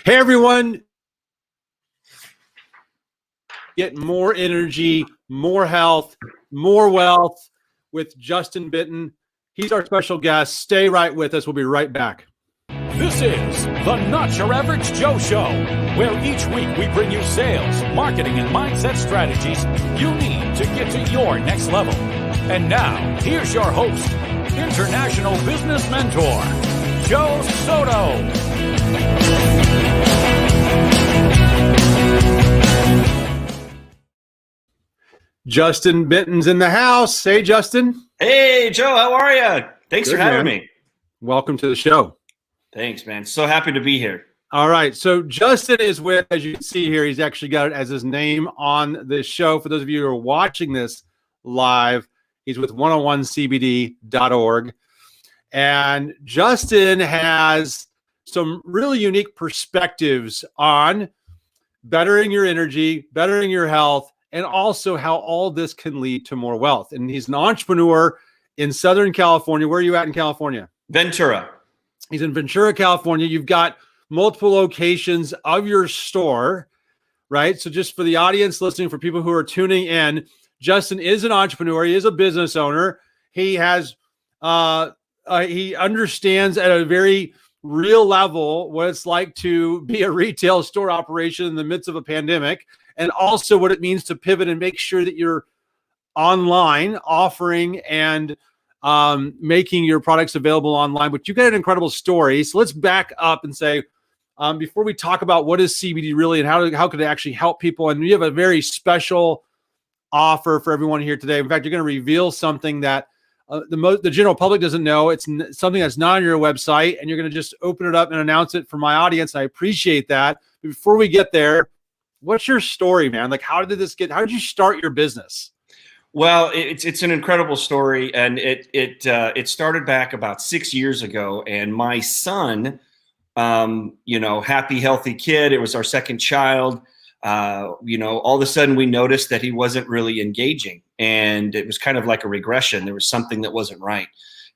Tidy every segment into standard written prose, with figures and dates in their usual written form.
Hey, everyone. Get more energy, more health, more wealth with Justin Benton. He's our special guest. Stay right with us. We'll be right back. This is the Not Your Average Joe Show, where each week we bring you sales, marketing, and mindset strategies you need to get to your next level. And now, here's your host, international business mentor, Joe Soto. Justin Benton's in the house. Hey, Justin. Hey, Joe. How are you? Thanks for having me. Welcome to the show. Thanks, man. So happy to be here. All right. So Justin is with, as you can see here, he's actually got it as his name on this show. For those of you who are watching this live, he's with 101cbd.org. And Justin has some really unique perspectives on bettering your energy, bettering your health, and also how all this can lead to more wealth. And he's an entrepreneur in Southern California. Where are you at in California? Ventura. He's in Ventura, California. You've got multiple locations of your store, right? So just for the audience listening, for people who are tuning in, Justin is an entrepreneur. He is a business owner. He has, he understands at a very real level what it's like to be a retail store operation in the midst of a pandemic, and also what it means to pivot and make sure that you're online offering and making your products available online. But you got an incredible story. So let's back up and say, before we talk about what is CBD really and how could it actually help people, and you have a very special offer for everyone here today. In fact, you're going to reveal something that the general public doesn't know. It's something that's not on your website, and you're going to just open it up and announce it for my audience. I appreciate that. But before we get there, what's your story, man? Like, how did you start your business? Well, it's an incredible story, and it started back about 6 years ago. And my son, happy, healthy kid. It was our second child. All of a sudden we noticed that he wasn't really engaging, and it was kind of like a regression. There was something that wasn't right.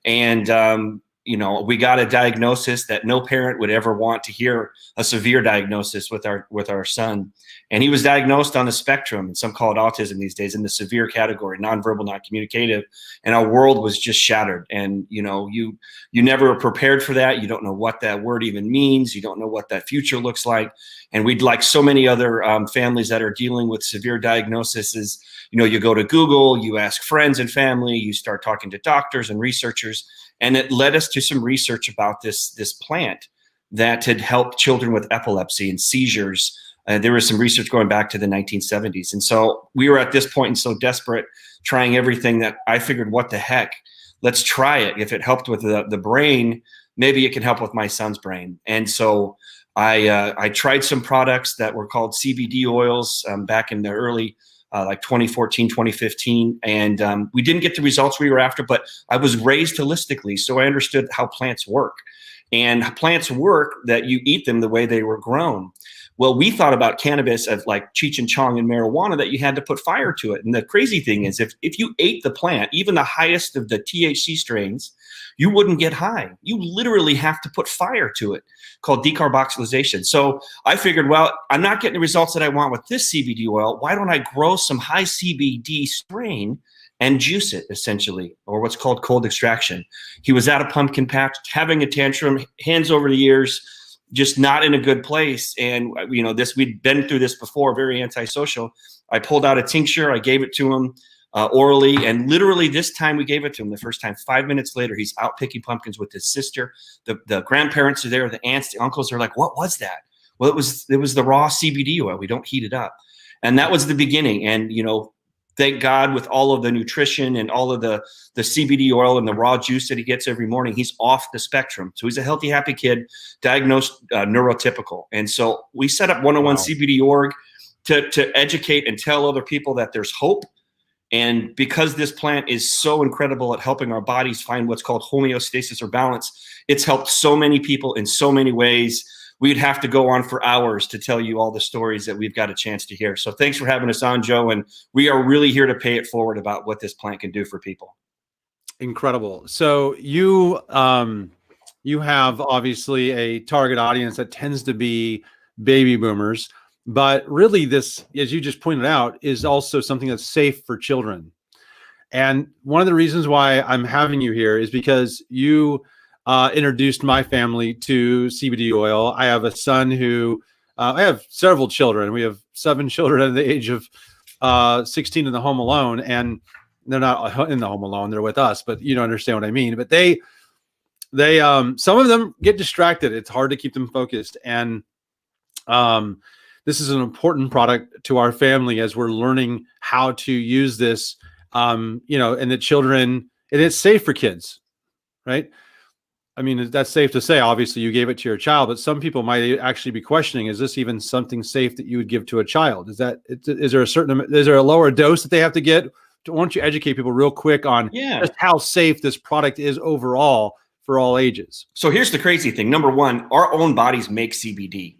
And, we got a diagnosis that no parent would ever want to hear, a severe diagnosis with our son. And he was diagnosed on the spectrum, and some call it autism these days, in the severe category, nonverbal, not communicative. And our world was just shattered. And, you never are prepared for that. You don't know what that word even means. You don't know what that future looks like. And we'd, like so many other families that are dealing with severe diagnoses, you go to Google, you ask friends and family, you start talking to doctors and researchers. And it led us to some research about this plant that had helped children with epilepsy and seizures. There was some research going back to the 1970s. And so we were at this point and so desperate, trying everything, that I figured, what the heck, let's try it. If it helped with the brain, maybe it can help with my son's brain. And so I tried some products that were called CBD oils back in the early like 2014, 2015. And we didn't get the results we were after, but I was raised holistically, so I understood how plants work. And plants work that you eat them the way they were grown. Well, we thought about cannabis as like Cheech and Chong and marijuana, that you had to put fire to it. And the crazy thing is, if you ate the plant, even the highest of the THC strains, you wouldn't get high. You literally have to put fire to it, called decarboxylation. So I figured, well, I'm not getting the results that I want with this CBD oil. Why don't I grow some high CBD strain and juice it, essentially, or what's called cold extraction? He was at a pumpkin patch, having a tantrum, hands over the ears, just not in a good place. And, we'd been through this before, very antisocial. I pulled out a tincture. I gave it to him orally. And literally this time we gave it to him the first time. 5 minutes later, he's out picking pumpkins with his sister. The grandparents are there, the aunts, the uncles are like, what was that? Well, it was the raw CBD oil. We don't heat it up. And that was the beginning. And, thank God, with all of the nutrition and all of the CBD oil and the raw juice that he gets every morning, he's off the spectrum. So he's a healthy, happy kid, diagnosed neurotypical. And so we set up 101cbd.org to educate and tell other people that there's hope. And because this plant is so incredible at helping our bodies find what's called homeostasis or balance, it's helped so many people in so many ways. We'd have to go on for hours to tell you all the stories that we've got a chance to hear. So thanks for having us on, Joe. And we are really here to pay it forward about what this plant can do for people. Incredible. So you have obviously a target audience that tends to be baby boomers. But really, this, as you just pointed out, is also something that's safe for children. And one of the reasons why I'm having you here is because you introduced my family to CBD oil. I have a son who, I have several children. We have 7 children at the age of 16 in the home alone, and they're not in the home alone. They're with us, but you don't understand what I mean. But they some of them get distracted. It's hard to keep them focused. And this is an important product to our family as we're learning how to use this, and the children, and it's safe for kids, right? I mean, that's safe to say. Obviously, you gave it to your child, but some people might actually be questioning: is this even something safe that you would give to a child? Is there a lower dose that they have to get? Why don't you educate people real quick on just how safe this product is overall for all ages? So here's the crazy thing. Number one, our own bodies make CBD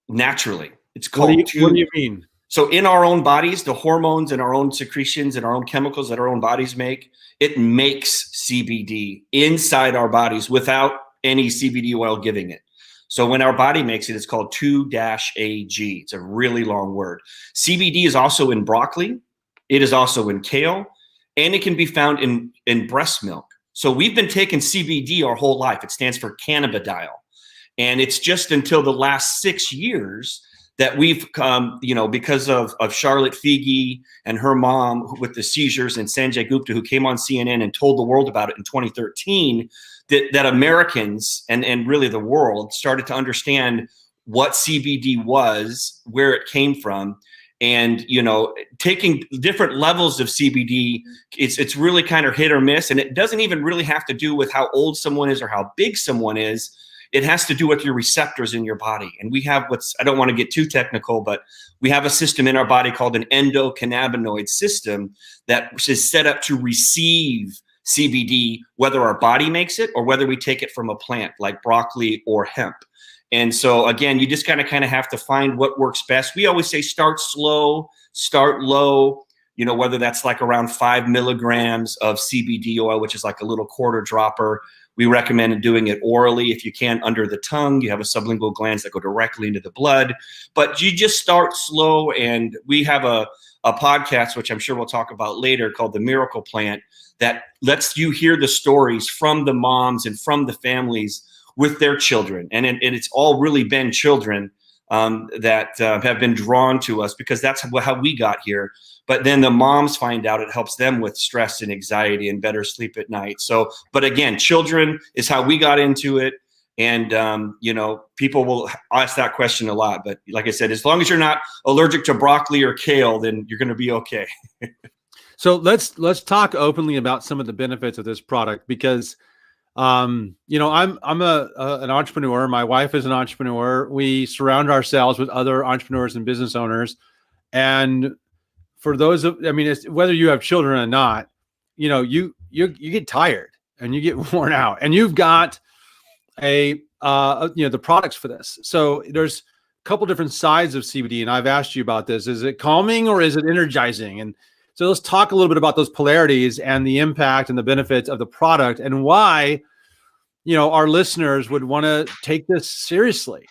naturally. It's called. What do you mean? So in our own bodies, the hormones and our own secretions and our own chemicals that our own bodies make, it makes CBD inside our bodies without any CBD oil giving it. So when our body makes it, it's called 2-AG. It's a really long word. CBD is also in broccoli. It is also in kale, and it can be found in breast milk. So we've been taking CBD our whole life. It stands for cannabidiol. And it's just until the last 6 years that we've because of Charlotte Figi and her mom with the seizures, and Sanjay Gupta, who came on CNN and told the world about it in 2013, that Americans and really the world started to understand what CBD was, where it came from. And, taking different levels of CBD, it's really kind of hit or miss. And it doesn't even really have to do with how old someone is or how big someone is. It has to do with your receptors in your body. And we have I don't want to get too technical, but we have a system in our body called an endocannabinoid system that is set up to receive CBD, whether our body makes it or whether we take it from a plant like broccoli or hemp. And so, again, you just kind of have to find what works best. We always say start slow, start low, whether that's like around 5 milligrams of CBD oil, which is like a little quarter dropper. We recommend doing it orally. If you can, under the tongue. You have a sublingual glands that go directly into the blood. But you just start slow. And we have a podcast, which I'm sure we'll talk about later, called The Miracle Plant, that lets you hear the stories from the moms and from the families with their children. And it's all really been children that have been drawn to us because that's how we got here. But then the moms find out it helps them with stress and anxiety and better sleep at night. So, but again, children is how we got into it. And, people will ask that question a lot. But like I said, as long as you're not allergic to broccoli or kale, then you're going to be okay. So let's talk openly about some of the benefits of this product, because I'm an entrepreneur. My wife is an entrepreneur. We surround ourselves with other entrepreneurs and business owners. And for those whether you have children or not, you get tired and you get worn out, and you've got the products for this. So there's a couple different sides of CBD, and I've asked you about this. Is it calming or is it energizing? And so let's talk a little bit about those polarities and the impact and the benefits of the product, and why, our listeners would want to take this seriously.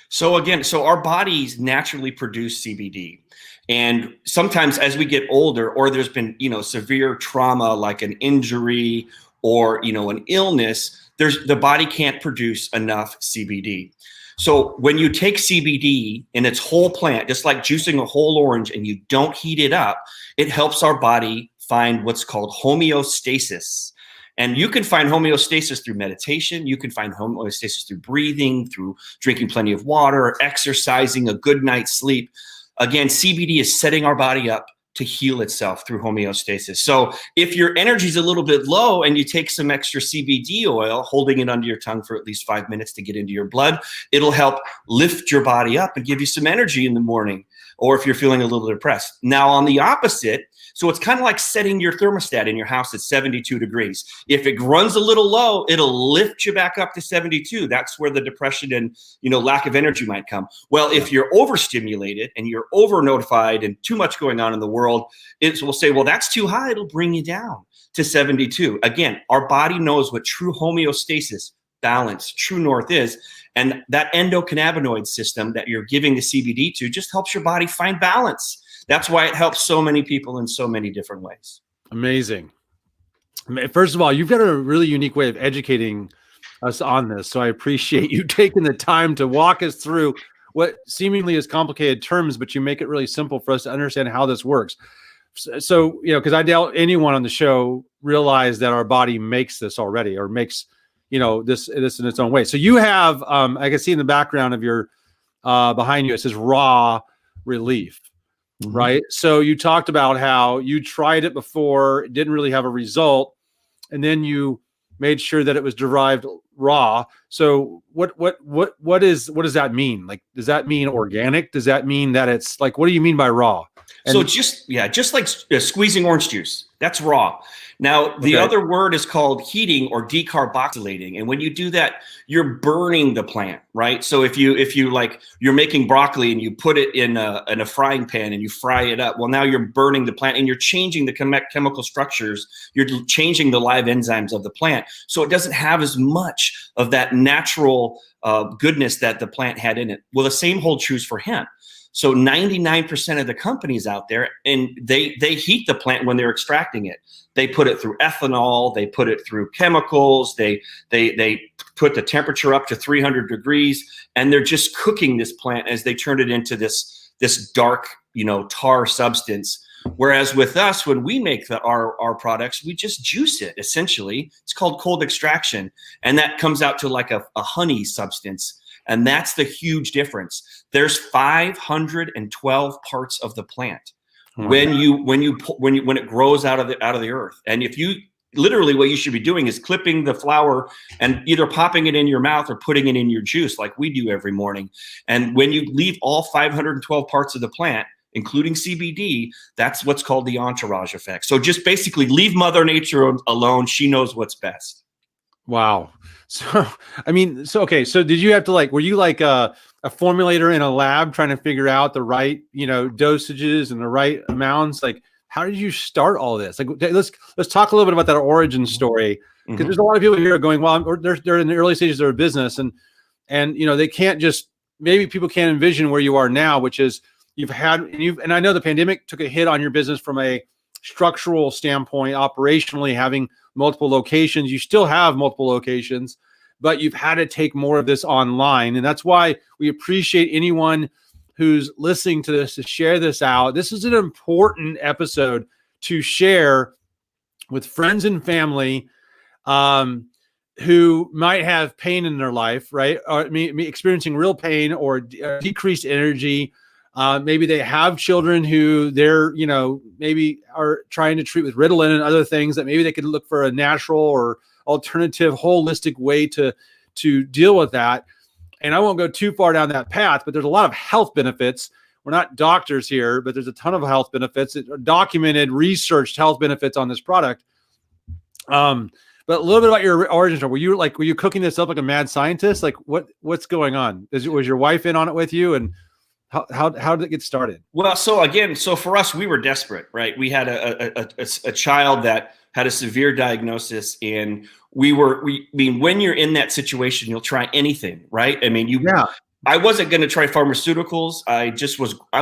So our bodies naturally produce CBD. And sometimes as we get older, or there's been, severe trauma like an injury or, an illness, the body can't produce enough CBD. So when you take CBD in its whole plant, just like juicing a whole orange, and you don't heat it up, it helps our body find what's called homeostasis. And you can find homeostasis through meditation. You can find homeostasis through breathing, through drinking plenty of water, exercising, a good night's sleep. Again, CBD is setting our body up to heal itself through homeostasis. So if your energy is a little bit low and you take some extra CBD oil, holding it under your tongue for at least 5 minutes to get into your blood, it'll help lift your body up and give you some energy in the morning, or if you're feeling a little depressed. Now, on the opposite, so it's kind of like setting your thermostat in your house at 72 degrees. If it runs a little low, it'll lift you back up to 72. That's where the depression and, lack of energy might come. Well, if you're overstimulated and you're over notified and too much going on in the world, it will say, well, that's too high. It'll bring you down to 72. Again, our body knows what true homeostasis, balance, true north is. And that endocannabinoid system that you're giving the CBD to just helps your body find balance. That's why it helps so many people in so many different ways. Amazing. First of all, you've got a really unique way of educating us on this. So I appreciate you taking the time to walk us through what seemingly is complicated terms, but you make it really simple for us to understand how this works. So, because I doubt anyone on the show realized that our body makes this already, or makes, this in its own way. So you have, I can see in the background of your, behind you, it says raw relief, right? So you talked about how you tried it before, it didn't really have a result, and then you made sure that it was derived raw. So what does that mean? Like, does that mean organic? Does that mean that it's like, what do you mean by raw? And so just like squeezing orange juice, that's raw. Now, the other word is called heating or decarboxylating. And when you do that, you're burning the plant, right? So if you like, you're making broccoli and you put it in a frying pan and you fry it up, well, now you're burning the plant and you're changing the chemical structures. You're changing the live enzymes of the plant. So it doesn't have as much of that natural goodness that the plant had in it. Well, the same holds true for hemp. So 99% of the companies out there, and they heat the plant when they're extracting it. They put it through ethanol. They put it through chemicals. They put the temperature up to 300 degrees, and they're just cooking this plant as they turn it into this dark, tar substance. Whereas with us, when we make our products, we just juice it. Essentially, it's called cold extraction, and that comes out to like a honey substance. And that's the huge difference. There's 512 parts of the plant when it grows out of the earth. And if you literally, what you should be doing is clipping the flower and either popping it in your mouth or putting it in your juice, like we do every morning. And when you leave all 512 parts of the plant, including CBD, that's what's called the entourage effect. So just basically leave Mother Nature alone. She knows what's best. Wow. So, okay. So did you have to were you like a formulator in a lab trying to figure out the right, dosages and the right amounts? Like, how did you start all this? Like, let's talk a little bit about that origin story. Because there's a lot of people here going, well, they're in the early stages of their business and they can't just, maybe people can't envision where you are now, which is and I know the pandemic took a hit on your business from a structural standpoint, operationally having multiple locations. You still have multiple locations, but you've had to take more of this online. And that's why we appreciate anyone who's listening to this to share this out. This is an important episode to share with friends and family who might have pain in their life, right? Or experiencing real pain or decreased energy. Maybe they have children who they're, maybe are trying to treat with Ritalin and other things that maybe they could look for a natural or alternative, holistic way to deal with that. And I won't go too far down that path, but there's a lot of health benefits. We're not doctors here, but there's a ton of health benefits, documented, researched health benefits on this product. But a little bit about your origin story. Were you cooking this up like a mad scientist? Like what's going on? Was your wife in on it with you? And how did it get started? Well, so for us, we were desperate, right? We had a child that had a severe diagnosis, and when you're in that situation, you'll try anything, right? I wasn't going to try pharmaceuticals. I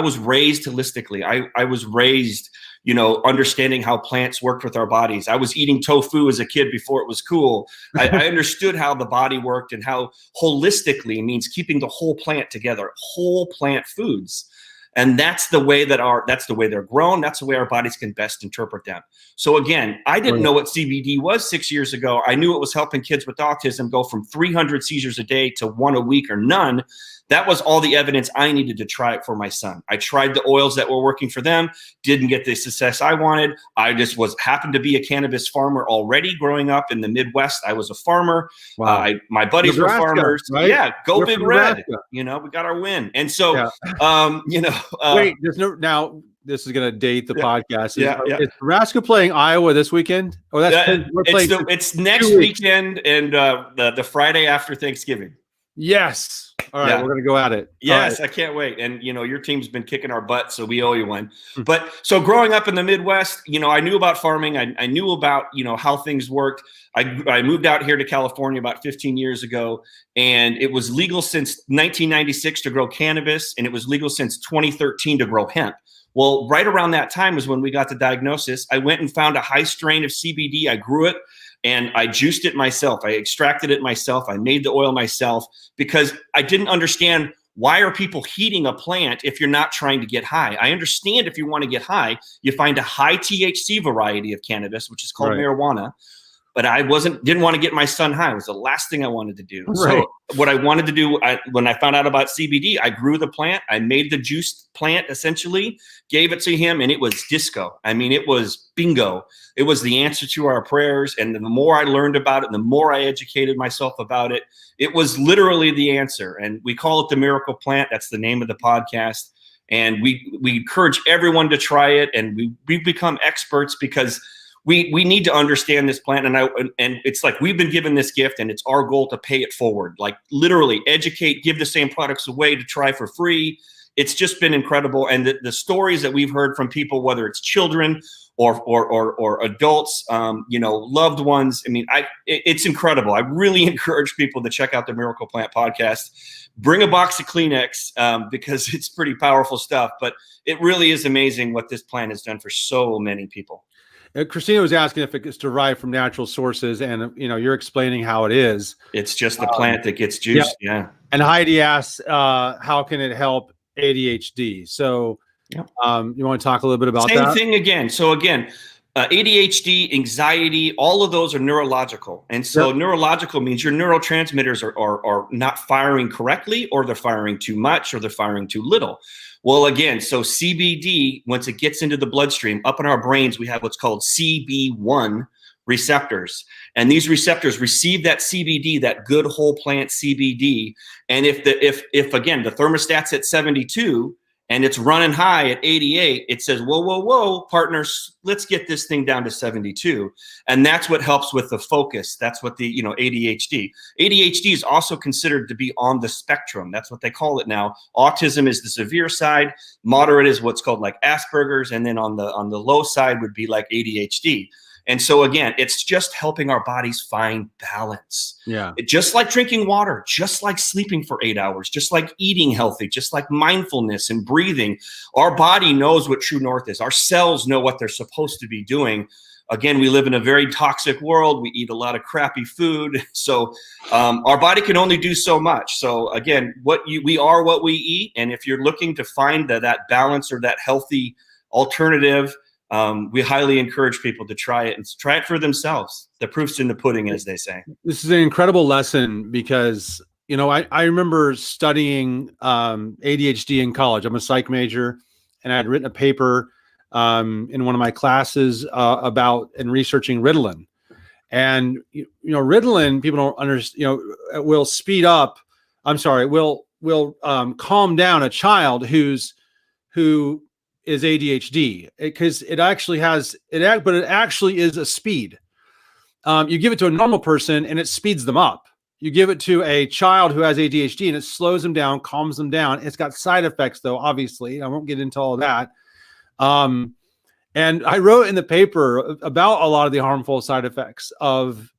was raised holistically. I was raised, understanding how plants worked with our bodies. I was eating tofu as a kid before it was cool. I understood how the body worked and how holistically means keeping the whole plant together, whole plant foods. And that's the way they're grown. That's the way our bodies can best interpret them. So again, I didn't know what CBD was 6 years ago. I knew it was helping kids with autism go from 300 seizures a day to 1 a week or none. That was all the evidence I needed to try it for my son. I tried the oils that were working for them, didn't get the success I wanted. I just happened to be a cannabis farmer already growing up in the Midwest. I was a farmer. Wow. My buddies were farmers. Right? Yeah, go Big Red. We got our win. And so, wait, now this is going to date the podcast. Is Nebraska playing Iowa this weekend? Oh, it's next weekend and the Friday after Thanksgiving. Yes. All right, we're going to go at it. Yes, I can't wait. And, your team's been kicking our butt, so we owe you one. But so growing up in the Midwest, I knew about farming. I knew about, how things worked. I moved out here to California about 15 years ago, and it was legal since 1996 to grow cannabis, and it was legal since 2013 to grow hemp. Well, right around that time was when we got the diagnosis. I went and found a high strain of CBD. I grew it. And I juiced it myself. I extracted it myself. I made the oil myself because I didn't understand why are people heating a plant if you're not trying to get high. I understand if you want to get high, you find a high THC variety of cannabis, which is called marijuana. But I didn't want to get my son high. It was the last thing I wanted to do. Right. So what I wanted to do, when I found out about CBD, I grew the plant. I made the juice plant, essentially, gave it to him, and it was disco. I mean, it was bingo. It was the answer to our prayers. And the more I learned about it, the more I educated myself about it, it was literally the answer. And we call it the miracle plant. That's the name of the podcast. And we encourage everyone to try it. And we've become experts because we need to understand this plant, and it's like we've been given this gift, and it's our goal to pay it forward. Like literally educate, give the same products away to try for free. It's just been incredible, and the stories that we've heard from people, whether it's children or adults, loved ones. I mean, it's incredible. I really encourage people to check out the Miracle Plant podcast. Bring a box of Kleenex because it's pretty powerful stuff. But it really is amazing what this plant has done for so many people. Christina was asking if it's derived from natural sources, and you're explaining how it is. It's just the plant that gets juiced. Yeah. And Heidi asks, how can it help ADHD? So, you want to talk a little bit about that? Same thing again. So again, ADHD, anxiety, all of those are neurological, and so neurological means your neurotransmitters are not firing correctly, or they're firing too much, or they're firing too little. Well, again, so CBD, once it gets into the bloodstream, up in our brains, we have what's called Cb1 receptors. And these receptors receive that CBD, that good whole plant CBD. And if again, the thermostat's at 72 and it's running high at 88, it says, whoa, partners, let's get this thing down to 72. And that's what helps with the focus. That's what the, ADHD. ADHD is also considered to be on the spectrum. That's what they call it now. Autism is the severe side. Moderate is what's called like Asperger's. And then on the low side would be like ADHD. And so again, it's just helping our bodies find balance. Yeah. Just like drinking water, just like sleeping for 8 hours, just like eating healthy, just like mindfulness and breathing. Our body knows what true north is. Our cells know what they're supposed to be doing. Again, we live in a very toxic world. We eat a lot of crappy food. So our body can only do so much. So again, we are what we eat. And if you're looking to find that balance or that healthy alternative, we highly encourage people to try it and try it for themselves. The proof's in the pudding, as they say. This is an incredible lesson because, I remember studying ADHD in college. I'm a psych major, and I had written a paper in one of my classes about and researching Ritalin. And, Ritalin, people don't understand, will speed up. Will calm down a child who is ADHD, because it actually is a speed. You give it to a normal person and it speeds them up. You give it to a child who has ADHD and it slows them down, calms them down. It's got side effects though, obviously. I won't get into all of that. And I wrote in the paper about a lot of the harmful side effects of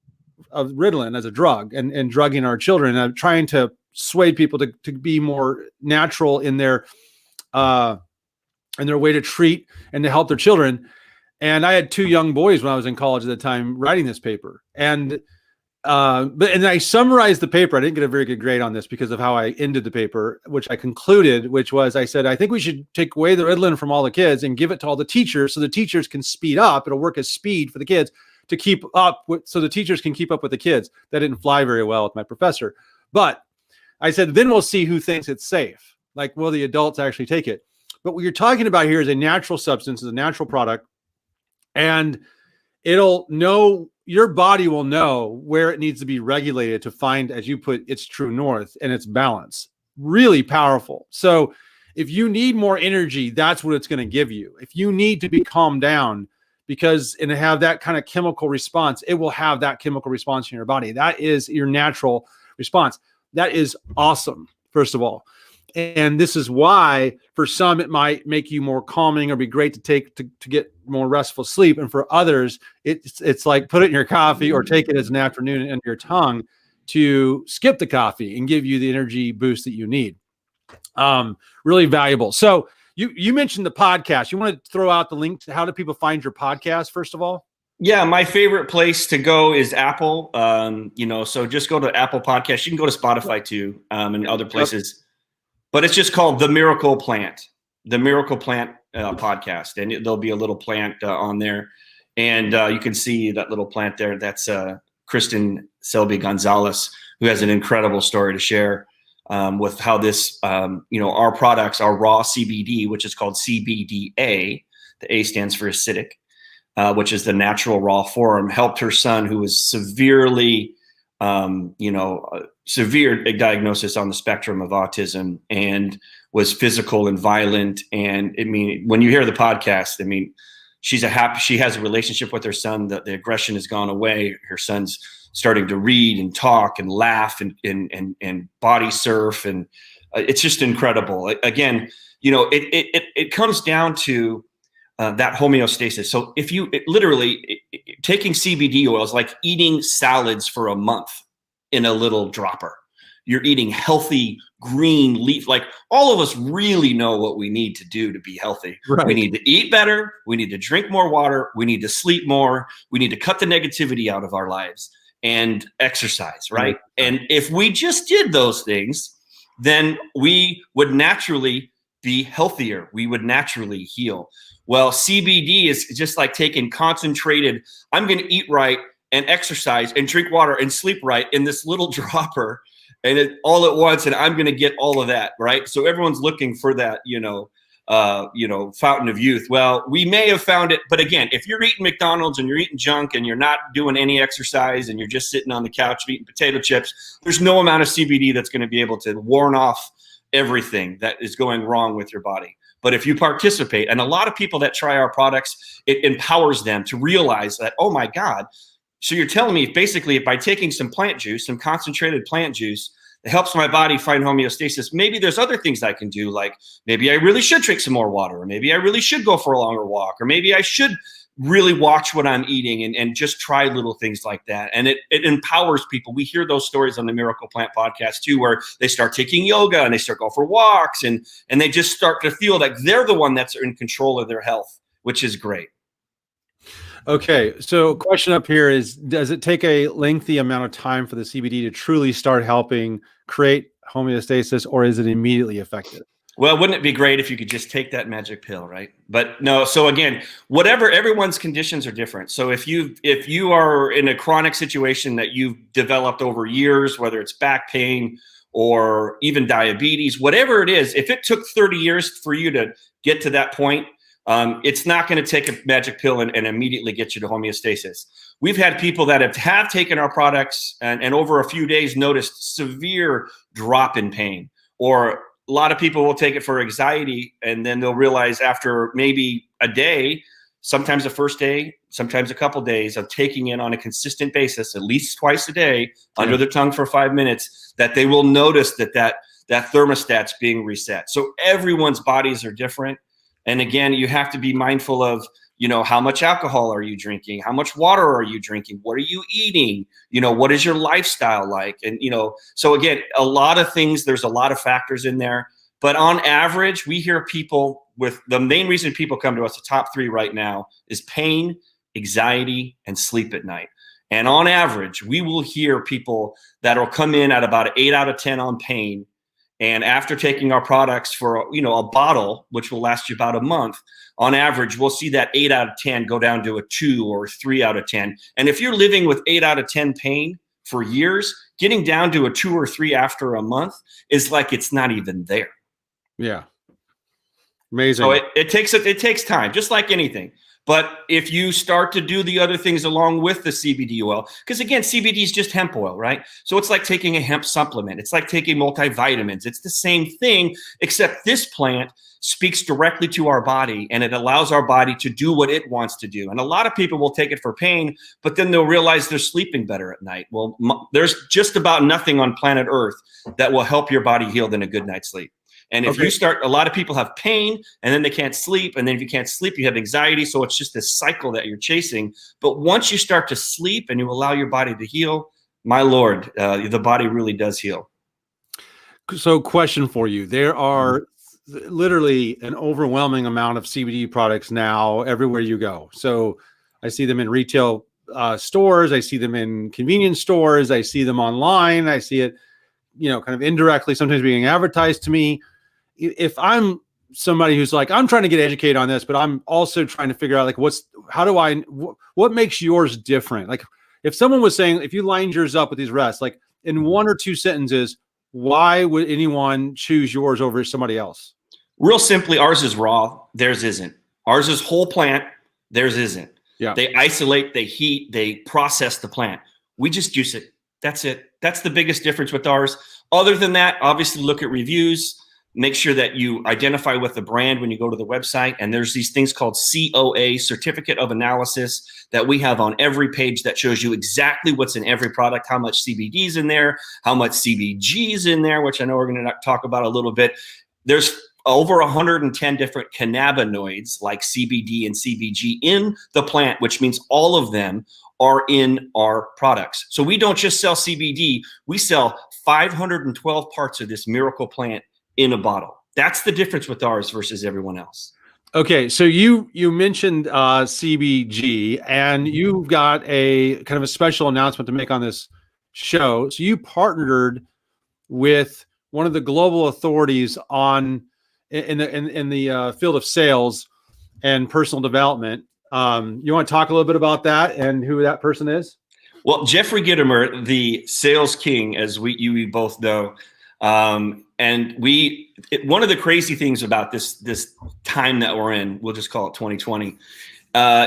Ritalin as a drug and drugging our children. I'm trying to sway people to be more natural in their way to treat and to help their children. And I had 2 young boys when I was in college at the time writing this paper. And I summarized the paper. I didn't get a very good grade on this because of how I ended the paper, which I concluded, which was, I said, I think we should take away the Ritalin from all the kids and give it to all the teachers so the teachers can speed up. It'll work as speed for the kids to keep up with, so the teachers can keep up with the kids. That didn't fly very well with my professor. But I said, then we'll see who thinks it's safe. Like, will the adults actually take it? But what you're talking about here is a natural substance, is a natural product, and your body will know where it needs to be regulated to find, as you put, its true north and its balance. Really powerful. So if you need more energy, that's what it's going to give you. If you need to be calmed down and have that kind of chemical response, it will have that chemical response in your body. That is your natural response. That is awesome. first of all. And this is why for some, it might make you more calming or be great to take to get more restful sleep. And for others, it's like put it in your coffee or take it as an afternoon under your tongue to skip the coffee and give you the energy boost that you need. Really valuable. So you mentioned the podcast. You want to throw out the link to how do people find your podcast, first of all? Yeah, my favorite place to go is Apple. So just go to Apple Podcast. You can go to Spotify too, and other places. But it's just called The Miracle Plant podcast. And there'll be a little plant on there. And you can see that little plant there. That's Kristen Selby Gonzalez, who has an incredible story to share with how this, our products, our raw CBD, which is called CBDA, the A stands for acidic, which is the natural raw form, helped her son, who was severely severe diagnosis on the spectrum of autism and was physical and violent. And when you hear the podcast, she has a relationship with her son. The aggression has gone away. Her son's starting to read and talk and laugh and body surf. And it's just incredible. Again, it comes down to that homeostasis. So if taking CBD oil is like eating salads for a month in a little dropper. You're eating healthy green leaf. Like all of us really know what we need to do to be healthy. Right. We need to eat better. We need to drink more water. We need to sleep more. We need to cut the negativity out of our lives and exercise, right? And if we just did those things, then we would naturally be healthier. We would naturally heal. Well, CBD is just like taking concentrated, I'm going to eat right and exercise and drink water and sleep right in this little dropper and all at once. And I'm going to get all of that, right? So everyone's looking for that, fountain of youth. Well, we may have found it, but again, if you're eating McDonald's and you're eating junk and you're not doing any exercise and you're just sitting on the couch eating potato chips, there's no amount of CBD that's going to be able to warn off everything that is going wrong with your body. But if you participate, and a lot of people that try our products, it empowers them to realize that, oh my God. So you're telling me basically if by taking some plant juice, some concentrated plant juice, it helps my body find homeostasis. Maybe there's other things I can do, like maybe I really should drink some more water, or maybe I really should go for a longer walk, or maybe I should really watch what I'm eating and just try little things like that. And it empowers people. We hear those stories on the Miracle Plant podcast too, where they start taking yoga and they start going for walks and they just start to feel like they're the one that's in control of their health, which is great. Okay, so question up here is, does it take a lengthy amount of time for the CBD to truly start helping create homeostasis, or is it immediately effective? Well, wouldn't it be great if you could just take that magic pill, right? But no, so again, everyone's conditions are different. So if you are in a chronic situation that you've developed over years, whether it's back pain or even diabetes, whatever it is, if it took 30 years for you to get to that point, it's not going to take a magic pill and immediately get you to homeostasis. We've had people that have taken our products and over a few days noticed severe drop in pain. Or a lot of people will take it for anxiety, and then they'll realize after maybe a day, sometimes the first day, sometimes a couple days of taking it on a consistent basis, at least twice a day, under their tongue for 5 minutes, that they will notice that thermostat's being reset. So everyone's bodies are different. And again, you have to be mindful of, how much alcohol are you drinking? How much water are you drinking? What are you eating? What is your lifestyle like? And, so again, a lot of things, there's a lot of factors in there. But on average, we hear people with the main reason people come to us, the top 3 right now, is pain, anxiety, and sleep at night. And on average, we will hear people that will come in at about an 8 out of 10 on pain. And after taking our products for, a bottle, which will last you about a month, on average, we'll see that 8 out of 10 go down to a 2 or 3 out of 10. And if you're living with 8 out of 10 pain for years, getting down to a 2 or 3 after a month is like it's not even there. Yeah. Amazing. So it takes time, just like anything. But if you start to do the other things along with the CBD oil, because again, CBD is just hemp oil, right? So it's like taking a hemp supplement. It's like taking multivitamins. It's the same thing, except this plant speaks directly to our body, and it allows our body to do what it wants to do. And a lot of people will take it for pain, but then they'll realize they're sleeping better at night. Well, there's just about nothing on planet Earth that will help your body heal than a good night's sleep. And if you start, a lot of people have pain and then they can't sleep. And then if you can't sleep, you have anxiety. So it's just this cycle that you're chasing. But once you start to sleep and you allow your body to heal, my Lord, the body really does heal. So question for you. There are literally an overwhelming amount of CBD products now everywhere you go. So I see them in retail stores. I see them in convenience stores. I see them online. I see it, kind of indirectly sometimes being advertised to me. If I'm somebody who's like, I'm trying to get educated on this, but I'm also trying to figure out like, what makes yours different? Like if someone was saying, if you lined yours up with these rests, like in 1 or 2 sentences, why would anyone choose yours over somebody else? Real simply, ours is raw. Theirs isn't. Ours is whole plant. Theirs isn't. Yeah. They isolate, they heat, they process the plant. We just juice it. That's it. That's the biggest difference with ours. Other than that, obviously look at reviews. Make sure that you identify with the brand when you go to the website. And there's these things called COA, Certificate of Analysis, that we have on every page that shows you exactly what's in every product, how much CBD is in there, how much CBG is in there, which I know we're going to talk about a little bit. There's over 110 different cannabinoids like CBD and CBG in the plant, which means all of them are in our products. So we don't just sell CBD, we sell 512 parts of this miracle plant in a bottle. That's the difference with ours versus everyone else. Okay, so you mentioned CBG, and you've got a kind of a special announcement to make on this show. So you partnered with one of the global authorities in the field of sales and personal development. You want to talk a little bit about that and who that person is? Well, Jeffrey Gitomer, the sales king, as we both know, and one of the crazy things about this time that we're in, we'll just call it 2020,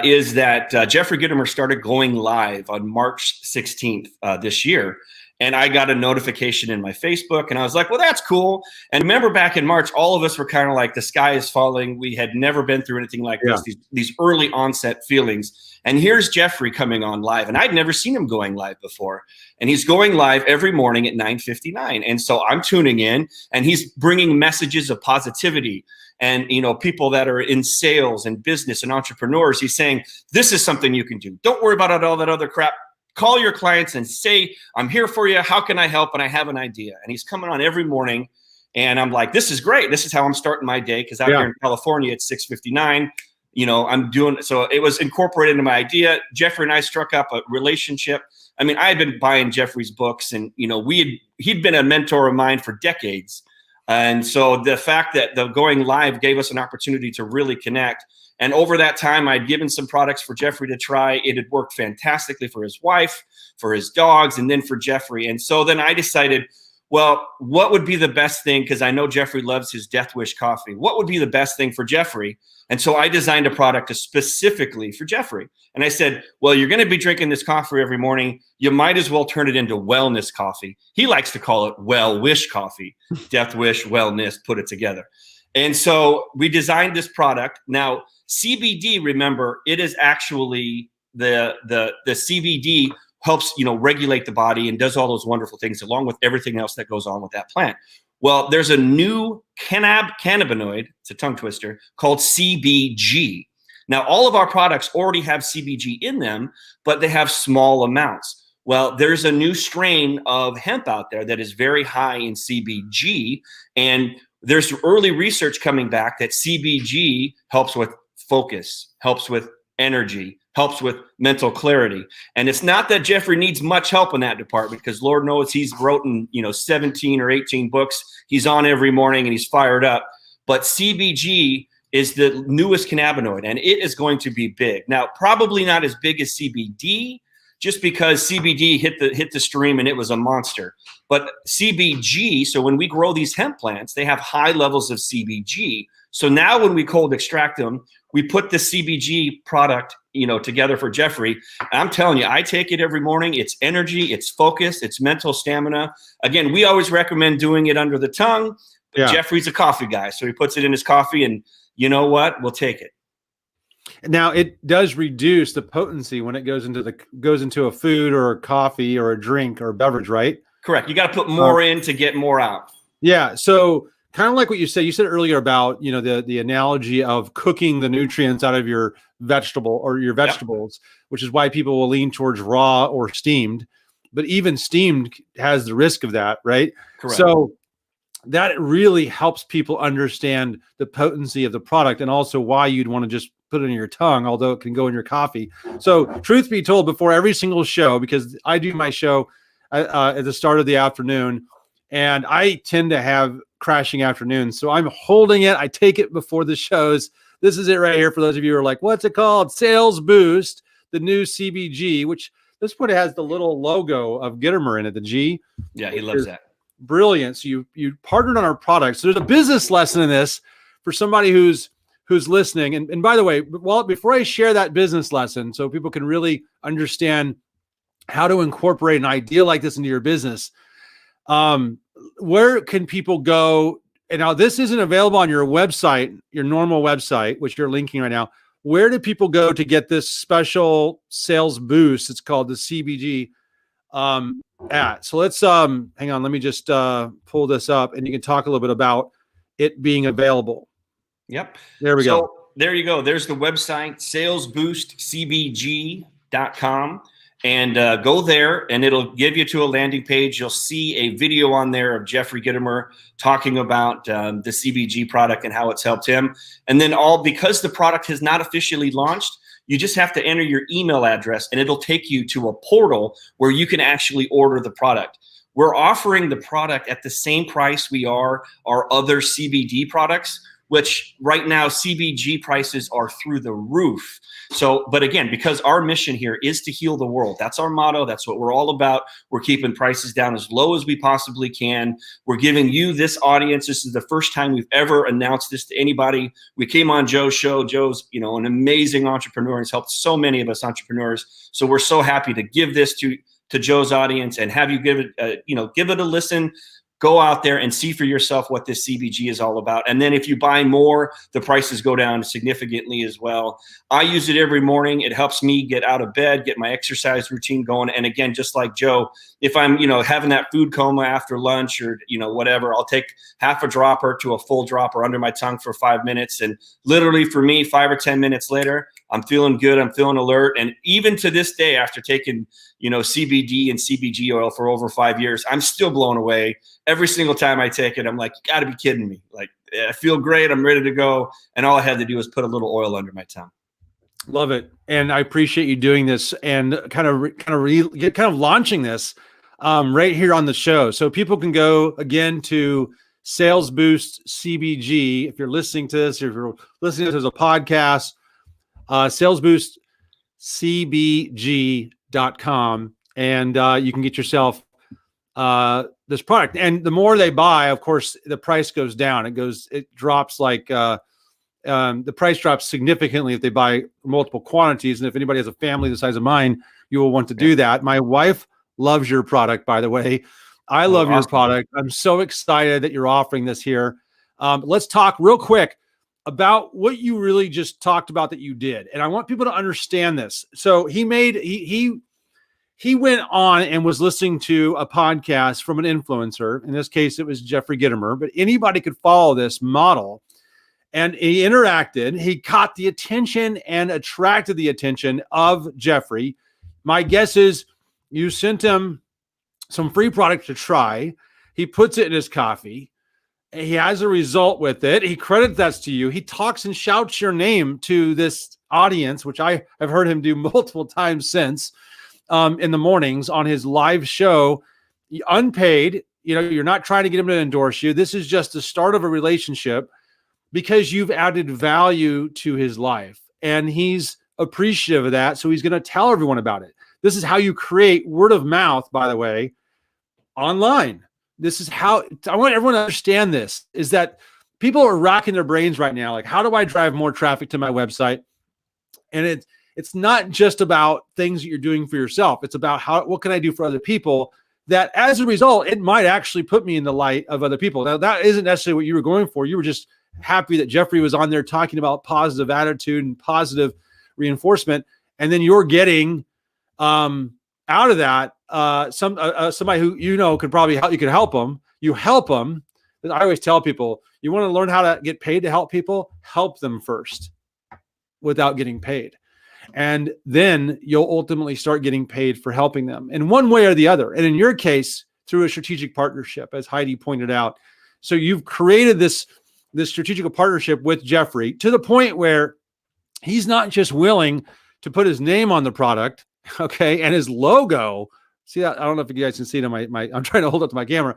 is that Jeffrey Gitomer started going live on March 16th this year. And I got a notification in my Facebook, and I was like, well, that's cool. And remember back in March, all of us were kind of like, the sky is falling. We had never been through anything like this, these early onset feelings. And here's Jeffrey coming on live. And I'd never seen him going live before. And he's going live every morning at 9:59. And so I'm tuning in, and he's bringing messages of positivity. And, people that are in sales and business and entrepreneurs, he's saying, this is something you can do. Don't worry about all that other crap. Call your clients and say, I'm here for you. How can I help? And I have an idea. And he's coming on every morning. And I'm like, this is great. This is how I'm starting my day. Because out here in California, it's 6:59. I'm doing, so it was incorporated into my idea. Jeffrey and I struck up a relationship. I mean, I had been buying Jeffrey's books, and, he'd been a mentor of mine for decades. And so the fact that the going live gave us an opportunity to really connect. And over that time, I'd given some products for Jeffrey to try. It had worked fantastically for his wife, for his dogs, and then for Jeffrey. And so then I decided, well, what would be the best thing? Because I know Jeffrey loves his Death Wish coffee. What would be the best thing for Jeffrey? And so I designed a product specifically for Jeffrey. And I said, well, you're going to be drinking this coffee every morning. You might as well turn it into wellness coffee. He likes to call it well wish coffee. Death Wish, wellness, put it together. And so we designed this product. Now, CBD, remember, it is actually the CBD helps, regulate the body and does all those wonderful things along with everything else that goes on with that plant. Well, there's a new cannabinoid, it's a tongue twister, called CBG. Now, all of our products already have CBG in them, but they have small amounts. Well, there's a new strain of hemp out there that is very high in CBG, and there's early research coming back that CBG helps with focus, helps with energy, helps with mental clarity. And it's not that Jeffrey needs much help in that department, because Lord knows he's written, 17 or 18 books. He's on every morning and he's fired up. But CBG is the newest cannabinoid, and it is going to be big. Now, probably not as big as CBD, just because CBD hit the stream and it was a monster. But CBG, so when we grow these hemp plants, they have high levels of CBG. So now when we cold extract them, we put the CBG product, together for Jeffrey. I'm telling you, I take it every morning. It's energy, it's focus, it's mental stamina. Again, we always recommend doing it under the tongue, but Jeffrey's a coffee guy. So he puts it in his coffee, and you know what? We'll take it. Now it does reduce the potency when it goes into a food or a coffee or a drink or a beverage, right? Correct. You got to put more in to get more out. Yeah. So kind of like what you said earlier about, the analogy of cooking the nutrients out of your vegetable or your vegetables, which is why people will lean towards raw or steamed, but even steamed has the risk of that, right? Correct. So that really helps people understand the potency of the product and also why you'd want to just put it in your tongue, although it can go in your coffee. So truth be told, before every single show, because I do my show at the start of the afternoon, and I tend to have crashing afternoons. So I'm holding it. I take it before the shows. This is it right here for those of you who are like, what's it called? Sales Boost, the new CBG, which this one has the little logo of Gitomer in it, the G. Yeah, he loves that. Brilliant. So you partnered on our product. So there's a business lesson in this for somebody who's listening. And by the way, before I share that business lesson, so people can really understand how to incorporate an idea like this into your business, where can people go? And now this isn't available on your website, your normal website, which you're linking right now. Where do people go to get this special sales boost? It's called the CBG So let's hang on. Let me just pull this up, and you can talk a little bit about it being available. Yep. There we go. There you go. There's the website, salesboostcbg.com. And go there, and it'll give you to a landing page. You'll see a video on there of Jeffrey Gitomer talking about the CBG product and how it's helped him. And then because the product has not officially launched, you just have to enter your email address, and it'll take you to a portal where you can actually order the product. We're offering the product at the same price we are our other CBD products, which right now CBG prices are through the roof. So, but again, because our mission here is to heal the world. That's our motto. That's what we're all about. We're keeping prices down as low as we possibly can. We're giving you, this audience, this is the first time we've ever announced this to anybody. We came on Joe's show. Joe's, an amazing entrepreneur. He's helped so many of us entrepreneurs. So we're so happy to give this to Joe's audience and have you give it a listen. Go out there and see for yourself what this CBG is all about. And then if you buy more, the prices go down significantly as well. I use it every morning. It helps me get out of bed, get my exercise routine going. And again, just like Joe, if I'm, having that food coma after lunch or, whatever, I'll take half a dropper to a full dropper under my tongue for 5 minutes. And literally for me, 5 or 10 minutes later, I'm feeling good. I'm feeling alert. And even to this day, after taking, CBD and CBG oil for over 5 years, I'm still blown away. Every single time I take it, I'm like, you got to be kidding me. Like, I feel great. I'm ready to go. And all I had to do was put a little oil under my tongue. Love it. And I appreciate you doing this and kind of launching this right here on the show. So people can go again to Sales Boost CBG. If you're listening to this, if you're listening to this as a podcast, salesboostcbg.com, and you can get yourself this product. And the more they buy, of course, the price goes down. It drops like the price drops significantly if they buy multiple quantities. And if anybody has a family the size of mine, you will want to do that. My wife loves your product, by the way. I love your product. I'm so excited that you're offering this here. Let's talk real quick about what you really just talked about that you did. And I want people to understand this. So he went on and was listening to a podcast from an influencer. In this case, it was Jeffrey Gitomer, but anybody could follow this model. And he interacted. He caught the attention and attracted the attention of Jeffrey. My guess is you sent him some free product to try. He puts it in his coffee. He has a result with it. He credits that to you. He talks and shouts your name to this audience, which I have heard him do multiple times since in the mornings on his live show, unpaid. You're not trying to get him to endorse you. This is just the start of a relationship because you've added value to his life and he's appreciative of that. So he's going to tell everyone about it. This is how you create word of mouth, by the way, online. This is how I want everyone to understand this, is that people are racking their brains right now. Like, how do I drive more traffic to my website? And it's not just about things that you're doing for yourself. It's about what can I do for other people that as a result, it might actually put me in the light of other people. Now, that isn't necessarily what you were going for. You were just happy that Jeffrey was on there talking about positive attitude and positive reinforcement. And then you're getting out of that somebody who could probably help. You could help them. You help them. I always tell people, you want to learn how to get paid to help people, help them first without getting paid. And then you'll ultimately start getting paid for helping them in one way or the other. And in your case, through a strategic partnership, as Heidi pointed out. So you've created this strategic partnership with Jeffrey to the point where he's not just willing to put his name on the product, okay, and his logo. See that? I don't know if you guys can see it on my I'm trying to hold up to my camera.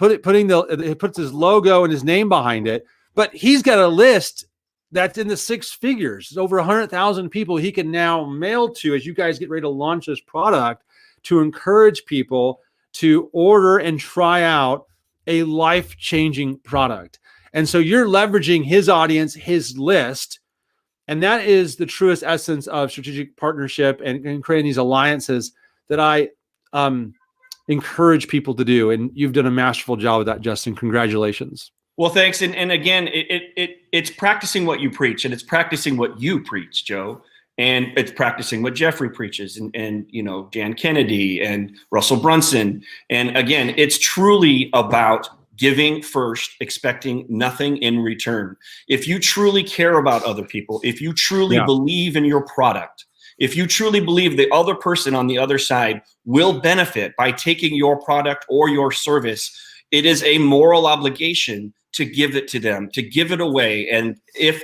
It puts his logo and his name behind it, but he's got a list that's in the 6 figures. It's over 100,000 people he can now mail to as you guys get ready to launch this product to encourage people to order and try out a life-changing product. And so you're leveraging his audience, his list, and that is the truest essence of strategic partnership and creating these alliances that I encourage people to do. And you've done a masterful job with that, Justin. Congratulations. Well, thanks. And again, it's practicing what you preach, and it's practicing what you preach, Joe. And it's practicing what Jeffrey preaches and Dan Kennedy and Russell Brunson. And again, it's truly about giving first, expecting nothing in return. If you truly care about other people, if you truly believe in your product, if you truly believe the other person on the other side will benefit by taking your product or your service, it is a moral obligation to give it to them, to give it away. And if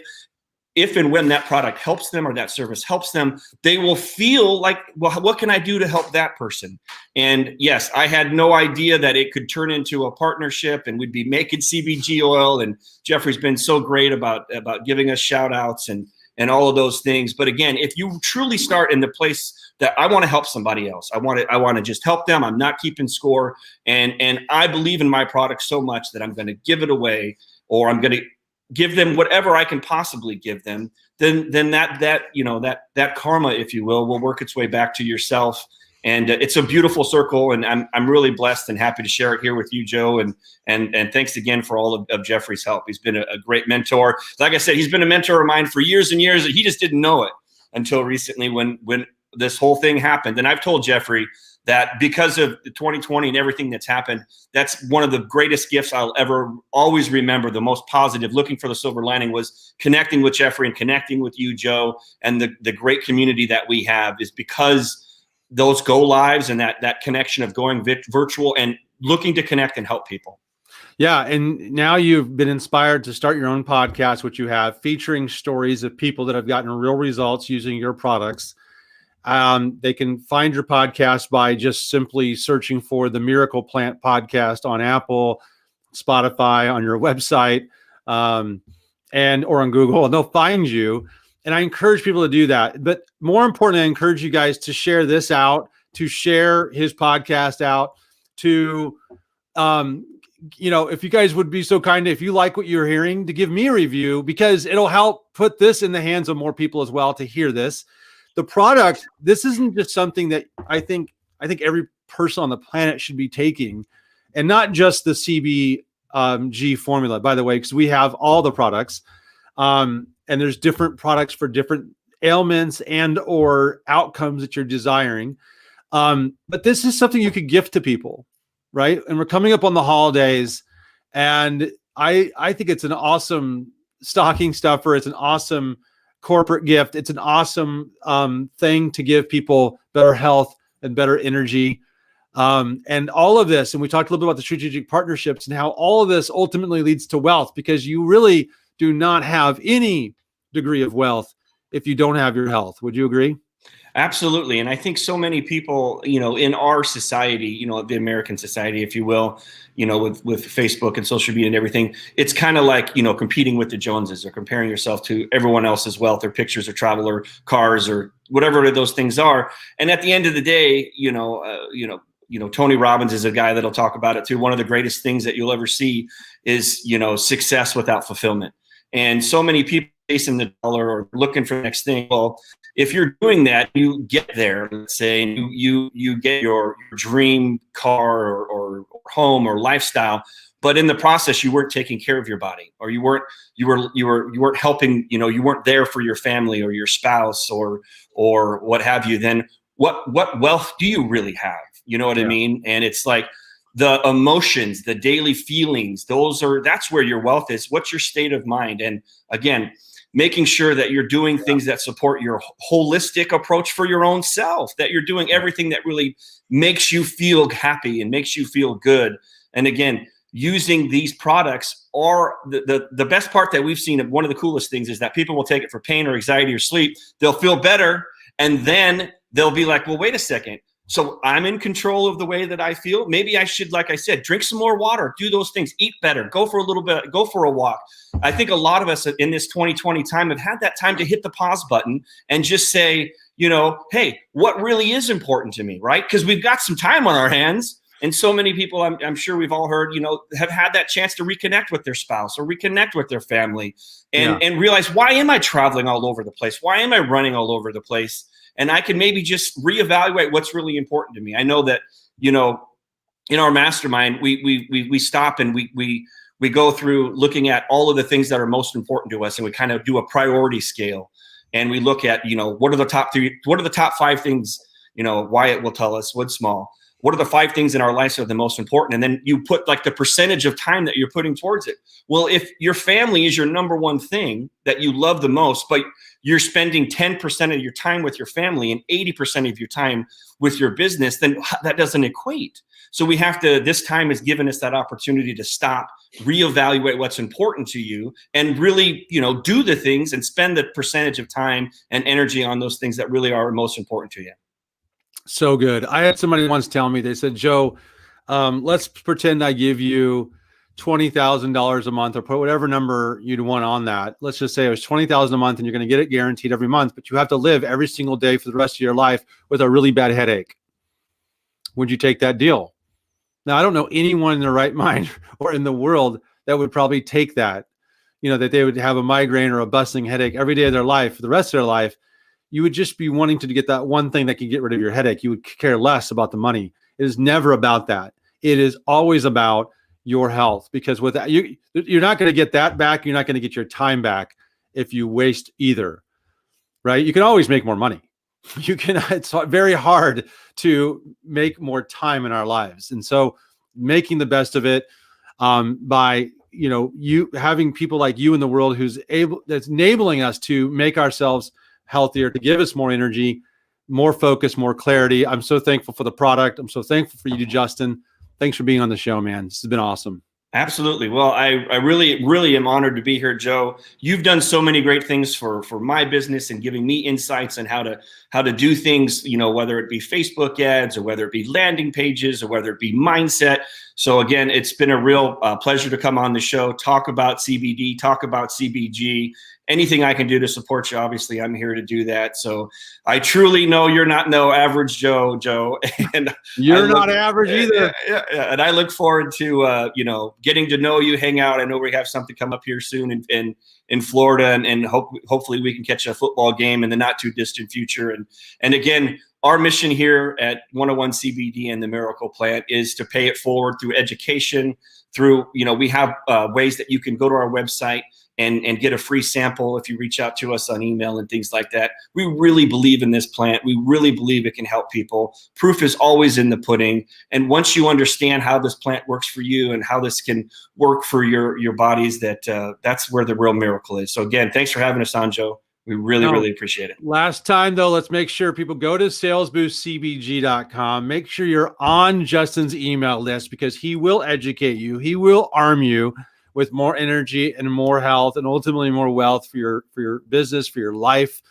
and when that product helps them or that service helps them, they will feel like, well, what can I do to help that person? And yes, I had no idea that it could turn into a partnership and we'd be making CBG oil. And Jeffrey's been so great about giving us shout outs and all of those things. But again, if you truly start in the place that I want to help somebody else, I want to just help them. I'm not keeping score. And I believe in my product so much that I'm going to give it away, or I'm going to give them whatever I can possibly give them, then that karma, if you will work its way back to yourself. And it's a beautiful circle, and I'm really blessed and happy to share it here with you, Joe. And thanks again for all of Jeffrey's help. He's been a great mentor. Like I said, he's been a mentor of mine for years and years. He just didn't know it until recently when this whole thing happened. And I've told Jeffrey that because of the 2020 and everything that's happened, that's one of the greatest gifts I'll ever always remember. The most positive, looking for the silver lining, was connecting with Jeffrey and connecting with you, Joe, and the great community that we have is because those go lives and that connection of going virtual and looking to connect and help people. Yeah. And now you've been inspired to start your own podcast, which you have, featuring stories of people that have gotten real results using your products. They can find your podcast by just simply searching for the Miracle Plant Podcast on Apple, Spotify, on your website, or on Google, and they'll find you. And I encourage people to do that. But more importantly, I encourage you guys to share this out, to share his podcast out, to, if you guys would be so kind, if you like what you're hearing, to give me a review, because it'll help put this in the hands of more people as well to hear this. The product, this isn't just something that I think every person on the planet should be taking, and not just the CBG formula, by the way, because we have all the products. And there's different products for different ailments and or outcomes that you're desiring. But this is something you could gift to people, right? And we're coming up on the holidays, and I think it's an awesome stocking stuffer. It's an awesome corporate gift. It's an awesome thing to give people better health and better energy. And all of this, and we talked a little bit about the strategic partnerships and how all of this ultimately leads to wealth, because you really do not have any degree of wealth if you don't have your health. Would you agree? Absolutely. And I think so many people, in our society, the American society, if you will, with Facebook and social media and everything, it's kind of like, competing with the Joneses or comparing yourself to everyone else's wealth or pictures or travel or cars or whatever those things are. And at the end of the day, Tony Robbins is a guy that'll talk about it too. One of the greatest things that you'll ever see is, success without fulfillment. And so many people chasing the dollar or looking for the next thing. Well, if you're doing that, you get there, let's say, and you get your dream car or home or lifestyle, but in the process, you weren't taking care of your body, or you weren't helping, you weren't there for your family or your spouse or what have you, then what wealth do you really have? You know what I mean? And it's like the emotions, the daily feelings, that's where your wealth is. What's your state of mind? And again, making sure that you're doing things that support your holistic approach for your own self, that you're doing everything that really makes you feel happy and makes you feel good. And again, using these products are the best part that we've seen. One of the coolest things is that people will take it for pain or anxiety or sleep. They'll feel better. And then they'll be like, well, wait a second. So I'm in control of the way that I feel. Maybe I should, like I said, drink some more water, do those things, eat better, go for a little bit, go for a walk. I think a lot of us in this 2020 time have had that time to hit the pause button and just say, hey, what really is important to me, right? Because we've got some time on our hands. And so many people, I'm sure we've all heard, have had that chance to reconnect with their spouse or reconnect with their family and realize, why am I traveling all over the place? Why am I running all over the place? And I can maybe just reevaluate what's really important to me. I know that, in our mastermind, we stop and we go through looking at all of the things that are most important to us. And we kind of do a priority scale. And we look at, what are the top 5 things, Wyatt will tell us, Wood Small. What are the 5 things in our lives that are the most important? And then you put like the percentage of time that you're putting towards it. Well, if your family is your number one thing that you love the most, but you're spending 10% of your time with your family and 80% of your time with your business, then that doesn't equate. So this time has given us that opportunity to stop, reevaluate what's important to you, and really, do the things and spend the percentage of time and energy on those things that really are most important to you. So good. I had somebody once tell me, they said, Joe, let's pretend I give you $20,000 a month, or put whatever number you'd want on that. Let's just say it was $20,000 a month and you're going to get it guaranteed every month, but you have to live every single day for the rest of your life with a really bad headache. Would you take that deal? Now, I don't know anyone in their right mind or in the world that would probably take that, that they would have a migraine or a busting headache every day of their life for the rest of their life. You would just be wanting to get that one thing that can get rid of your headache. You would care less about the money. It is never about that. It is always about your health, because without you're not going to get that back. You're not going to get your time back if you waste either, right? You can always make more money. It's very hard to make more time in our lives. And so making the best of it by, you having people like you in the world that's enabling us to make ourselves healthier, to give us more energy, more focus, more clarity. I'm so thankful for the product. I'm so thankful for you, Justin. Thanks for being on the show, man. This has been awesome. Absolutely. Well, I really, really am honored to be here, Joe. You've done so many great things for my business and giving me insights on how to do things, whether it be Facebook ads or whether it be landing pages or whether it be mindset. So again, it's been a real pleasure to come on the show, talk about CBD, talk about CBG. Anything I can do to support you, obviously, I'm here to do that. So I truly know you're not no average Joe, and you're not average either. Yeah. And I look forward to getting to know you, hang out. I know we have something come up here soon in Florida, and hopefully we can catch a football game in the not too distant future. And again, our mission here at 101 CBD and the Miracle Plant is to pay it forward through education. Through we have ways that you can go to our website and get a free sample if you reach out to us on email and things like that. We really believe in this plant. We really believe it can help people. Proof is always in the pudding. And once you understand how this plant works for you and how this can work for your bodies, that's where the real miracle is. So again, thanks for having us on, Joe. We really appreciate it. Last time, though, let's make sure people go to salesboostcbg.com. Make sure you're on Justin's email list, because he will educate you. He will arm you with more energy and more health and ultimately more wealth for your business, for your life.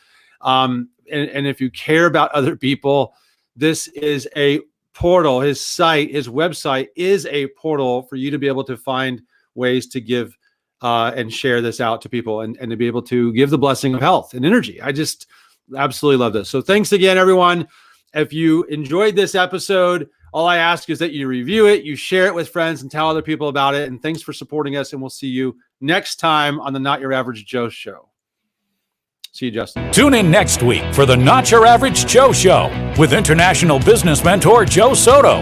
And if you care about other people, this is a portal. His website is a portal for you to be able to find ways to give and share this out to people and to be able to give the blessing of health and energy. I just absolutely love this. So thanks again, everyone. If you enjoyed this episode, All I ask is that you review it, you share it with friends, and tell other people about it. And thanks for supporting us. And we'll see you next time on the Not Your Average Joe Show. See you, Justin. Tune in next week for the Not Your Average Joe Show with international business mentor Joe Soto.